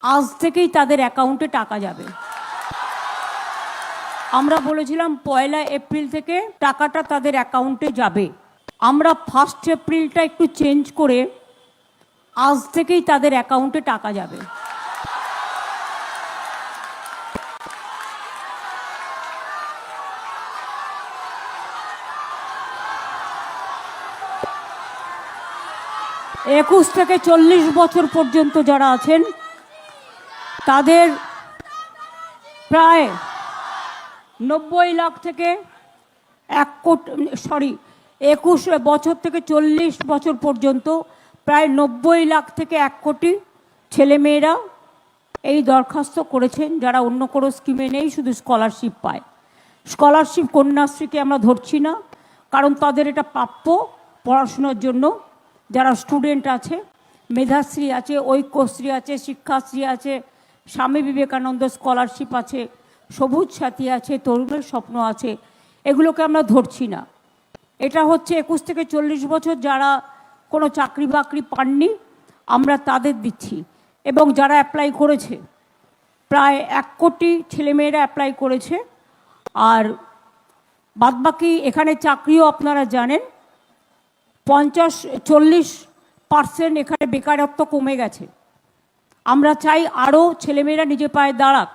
আজ থেকেই তাদের অ্যাকাউন্টে টাকা যাবে। আমরা বলেছিলাম 1 এপ্রিল থেকে টাকাটা তাদের অ্যাকাউন্টে যাবে। আমরা 1 এপ্রিলটা একটু চেঞ্জ করে আজ থেকেই তাদের অ্যাকাউন্টে টাকা যাবে। একুশ থেকে 40 বছর পর্যন্ত যারা আছেন তাদের প্রায় 90 লাখ থেকে 1 কোটি, 21 বছর থেকে 40 বছর পর্যন্ত প্রায় 90 লাখ থেকে 1 কোটি ছেলেমেয়েরা এই দরখাস্ত করেছেন, যারা অন্য কোনো স্কিমে নেই, শুধু স্কলারশিপ পায়। স্কলারশিপ কন্যাশ্রীকে আমরা ধরছি না, কারণ তাদের এটা প্রাপ্য পড়াশোনার জন্য। যারা স্টুডেন্ট আছে, মেধাশ্রী আছে, ঐক্যশ্রী আছে, শিক্ষাশ্রী আছে, স্বামী বিবেকানন্দ স্কলারশিপ আছে, সবুজ সাথী আছে, তরুণের স্বপ্ন আছে, এগুলোকে আমরা ধরছি না। এটা হচ্ছে 21 থেকে 40 বছর যারা কোনো চাকরি বাকরি পাননি, আমরা তাদের দিচ্ছি। এবং যারা অ্যাপ্লাই করেছে, প্রায় 1 কোটি ছেলেমেয়েরা অ্যাপ্লাই করেছে। আর বাদবাকি এখানে চাকরিও আপনারা জানেন 40% এখানে বেকারত্ব কমে গেছে। আমরা চাই আরও ছেলেমেয়েরা নিজে পায়ে দাঁড়াক।